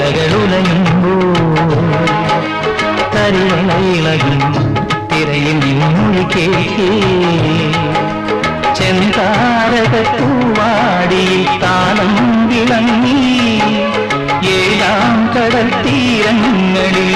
തിരകളുലയുമ്പോ കരിളയിളകും തിരയിൽ നിന്നൊഴി കേൾക്കേ ചെന്താരകത്തൂവാടിയിൽ താളം വിളങ്ങി ഏഴാം കടൽ തീരങ്ങളിൽ